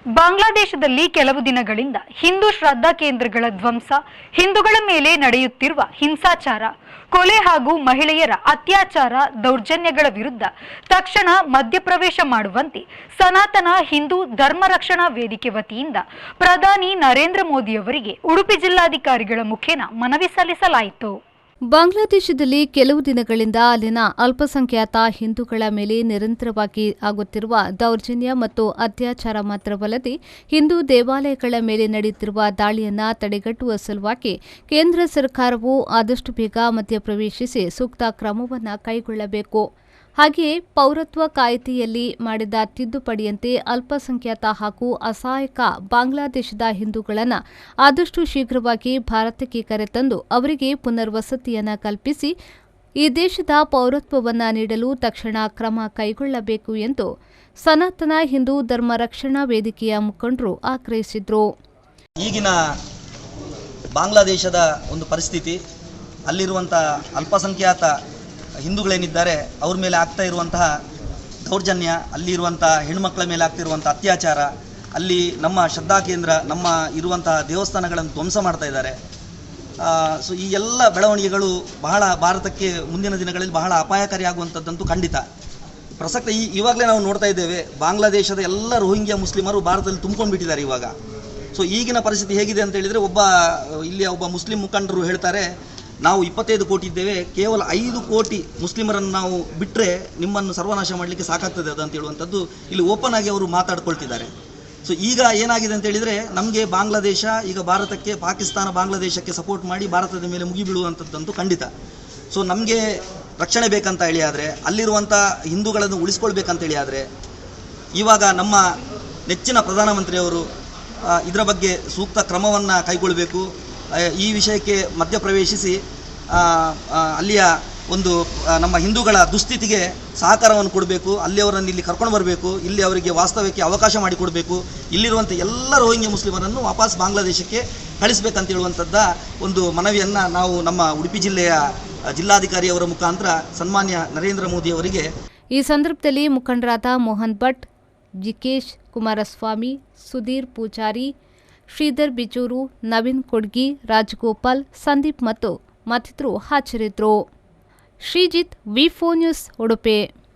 ಬಾಂಗ್ಲಾದೇಶದಲ್ಲಿ ಕೆಲವು ದಿನಗಳಿಂದ ಹಿಂದೂ ಶ್ರದ್ಧಾ ಕೇಂದ್ರಗಳ ಧ್ವಂಸ, ಹಿಂದೂಗಳ ಮೇಲೆ ನಡೆಯುತ್ತಿರುವ ಹಿಂಸಾಚಾರ, ಕೊಲೆ ಹಾಗೂ ಮಹಿಳೆಯರ ಅತ್ಯಾಚಾರ, ದೌರ್ಜನ್ಯಗಳ ವಿರುದ್ಧ ತಕ್ಷಣ ಮಧ್ಯಪ್ರವೇಶ ಮಾಡುವಂತೆ ಸನಾತನ ಹಿಂದೂ ಧರ್ಮ ರಕ್ಷಣಾ ವೇದಿಕೆ ವತಿಯಿಂದ ಪ್ರಧಾನಿ ನರೇಂದ್ರ ಮೋದಿಯವರಿಗೆ ಉಡುಪಿ ಜಿಲ್ಲಾಧಿಕಾರಿಗಳ ಮುಖೇನ ಮನವಿ ಸಲ್ಲಿಸಲಾಯಿತು. ಬಾಂಗ್ಲಾದೇಶದಲ್ಲಿ ಕೆಲವು ದಿನಗಳಿಂದ ಅಲ್ಲಿನ ಅಲ್ಪಸಂಖ್ಯಾತ ಹಿಂದೂಗಳ ಮೇಲೆ ನಿರಂತರವಾಗಿ ಆಗುತ್ತಿರುವ ದೌರ್ಜನ್ಯ ಮತ್ತು ಅತ್ಯಾಚಾರ ಮಾತ್ರವಲ್ಲದೆ ಹಿಂದೂ ದೇವಾಲಯಗಳ ಮೇಲೆ ನಡೆಯುತ್ತಿರುವ ದಾಳಿಯನ್ನು ತಡೆಗಟ್ಟುವ ಸಲುವಾಗಿ ಕೇಂದ್ರ ಸರ್ಕಾರವು ಆದಷ್ಟು ಬೇಗ ಮಧ್ಯಪ್ರವೇಶಿಸಿ ಸೂಕ್ತ ಕ್ರಮವನ್ನು ಕೈಗೊಳ್ಳಬೇಕು. ಹಾಗೆಯೇ ಪೌರತ್ವ ಕಾಯ್ದೆಯಲ್ಲಿ ಮಾಡಿದ ತಿದ್ದುಪಡಿಯಂತೆ ಅಲ್ಪಸಂಖ್ಯಾತ ಹಾಗೂ ಅಸಹಾಯಕ ಬಾಂಗ್ಲಾದೇಶದ ಹಿಂದೂಗಳನ್ನು ಆದಷ್ಟು ಶೀಘ್ರವಾಗಿ ಭಾರತಕ್ಕೆ ಕರೆತಂದು ಅವರಿಗೆ ಪುನರ್ವಸತಿಯನ್ನು ಕಲ್ಪಿಸಿ ಈ ದೇಶದ ಪೌರತ್ವವನ್ನು ನೀಡಲು ತಕ್ಷಣ ಕ್ರಮ ಕೈಗೊಳ್ಳಬೇಕು ಎಂದು ಸನಾತನ ಹಿಂದೂ ಧರ್ಮ ರಕ್ಷಣಾ ವೇದಿಕೆಯ ಮುಖಂಡರು ಆಗ್ರಹಿಸಿದರು. ಈಗಿನ ಬಾಂಗ್ಲಾದೇಶದ ಒಂದು ಪರಿಸ್ಥಿತಿ, ಅಲ್ಲಿರುವಂಥ ಅಲ್ಪಸಂಖ್ಯಾತ ಹಿಂದೂಗಳೇನಿದ್ದಾರೆ ಅವ್ರ ಮೇಲೆ ಆಗ್ತಾ ಇರುವಂತಹ ದೌರ್ಜನ್ಯ, ಅಲ್ಲಿರುವಂಥ ಹೆಣ್ಮಕ್ಳ ಮೇಲೆ ಆಗ್ತಿರುವಂಥ ಅತ್ಯಾಚಾರ, ಅಲ್ಲಿ ನಮ್ಮ ಶ್ರದ್ಧಾ ಕೇಂದ್ರ, ನಮ್ಮ ಇರುವಂತಹ ದೇವಸ್ಥಾನಗಳನ್ನು ಧ್ವಂಸ ಮಾಡ್ತಾ ಇದ್ದಾರೆ. ಸೊ ಈ ಎಲ್ಲ ಬೆಳವಣಿಗೆಗಳು ಬಹಳ ಭಾರತಕ್ಕೆ ಮುಂದಿನ ದಿನಗಳಲ್ಲಿ ಬಹಳ ಅಪಾಯಕಾರಿಯಾಗುವಂಥದ್ದಂತೂ ಖಂಡಿತ. ಪ್ರಸಕ್ತ ಇವಾಗಲೇ ನಾವು ನೋಡ್ತಾ ಇದ್ದೇವೆ, ಬಾಂಗ್ಲಾದೇಶದ ಎಲ್ಲ ರೋಹಿಂಗ್ಯಾ ಮುಸ್ಲಿಮರು ಭಾರತದಲ್ಲಿ ತುಂಬ್ಕೊಂಡು ಬಿಟ್ಟಿದ್ದಾರೆ ಇವಾಗ. ಸೊ ಈಗಿನ ಪರಿಸ್ಥಿತಿ ಹೇಗಿದೆ ಅಂತ ಹೇಳಿದರೆ, ಇಲ್ಲಿಯ ಒಬ್ಬ ಮುಸ್ಲಿಂ ಮುಖಂಡರು ಹೇಳ್ತಾರೆ, ನಾವು 25 ಕೋಟಿ ಇದ್ದೇವೆ, ಕೇವಲ 5 ಕೋಟಿ ಮುಸ್ಲಿಮರನ್ನು ನಾವು ಬಿಟ್ಟರೆ ನಿಮ್ಮನ್ನು ಸರ್ವನಾಶ ಮಾಡಲಿಕ್ಕೆ ಸಾಕಾಗ್ತದೆ ಅದು ಅಂತ ಹೇಳುವಂಥದ್ದು ಇಲ್ಲಿ ಓಪನ್ ಆಗಿ ಅವರು ಮಾತಾಡ್ಕೊಳ್ತಿದ್ದಾರೆ. ಸೊ ಈಗ ಏನಾಗಿದೆ ಅಂತ ಹೇಳಿದರೆ, ನಮಗೆ ಬಾಂಗ್ಲಾದೇಶ ಈಗ ಭಾರತಕ್ಕೆ, ಪಾಕಿಸ್ತಾನ ಬಾಂಗ್ಲಾದೇಶಕ್ಕೆ ಸಪೋರ್ಟ್ ಮಾಡಿ ಭಾರತದ ಮೇಲೆ ಮುಗಿಬೀಳುವಂಥದ್ದಂತೂ ಖಂಡಿತ. ಸೊ ನಮಗೆ ರಕ್ಷಣೆ ಬೇಕಂತ ಹೇಳಿ ಆದರೆ, ಅಲ್ಲಿರುವಂಥ ಹಿಂದೂಗಳನ್ನು ಉಳಿಸ್ಕೊಳ್ಬೇಕಂತ ಹೇಳಿ ಆದರೆ, ಇವಾಗ ನಮ್ಮ ನೆಚ್ಚಿನ ಪ್ರಧಾನಮಂತ್ರಿಯವರು ಇದರ ಬಗ್ಗೆ ಸೂಕ್ತ ಕ್ರಮವನ್ನು ಕೈಗೊಳ್ಳಬೇಕು. ಈ ವಿಷಯಕ್ಕೆ ಮಧ್ಯಪ್ರವೇಶಿಸಿ ಅಲ್ಲಿಯ ಒಂದು ನಮ್ಮ ಹಿಂದೂಗಳ ದುಸ್ಥಿತಿಗೆ ಸಹಕಾರವನ್ನು ಕೊಡಬೇಕು. ಅಲ್ಲಿಯವರನ್ನು ಇಲ್ಲಿ ಕರ್ಕೊಂಡು ಬರಬೇಕು, ಇಲ್ಲಿ ಅವರಿಗೆ ವಾಸ್ತವ್ಯಕ್ಕೆ ಅವಕಾಶ ಮಾಡಿಕೊಡಬೇಕು. ಇಲ್ಲಿರುವಂಥ ಎಲ್ಲ ರೋಹಿಂಗ್ಯಾ ಮುಸ್ಲಿಮರನ್ನು ವಾಪಸ್ ಬಾಂಗ್ಲಾದೇಶಕ್ಕೆ ಕಳಿಸಬೇಕಂತ ಹೇಳುವಂಥದ್ದ ಒಂದು ಮನವಿಯನ್ನು ನಾವು ನಮ್ಮ ಉಡುಪಿ ಜಿಲ್ಲೆಯ ಜಿಲ್ಲಾಧಿಕಾರಿಯವರ ಮುಖಾಂತರ ಸನ್ಮಾನ್ಯ ನರೇಂದ್ರ ಮೋದಿ ಅವರಿಗೆ. ಈ ಸಂದರ್ಭದಲ್ಲಿ ಮುಖಂಡರಾದ ಮೋಹನ್ ಭಟ್, ಜಿಕೇಶ್ ಕುಮಾರಸ್ವಾಮಿ, ಸುಧೀರ್ ಪೂಜಾರಿ, ಶ್ರೀಧರ್ ಬಿಜೂರು, ನವೀನ್ ಕೊಡ್ಗಿ, ರಾಜಗೋಪಾಲ್, ಸಂದೀಪ್ ಮತ್ತು ಮತ್ತಿತರರು ಹಾಜರಿದ್ದರು. ಶ್ರೀಜಿತ್, ವಿ4 ನ್ಯೂಸ್, ಉಡುಪಿ.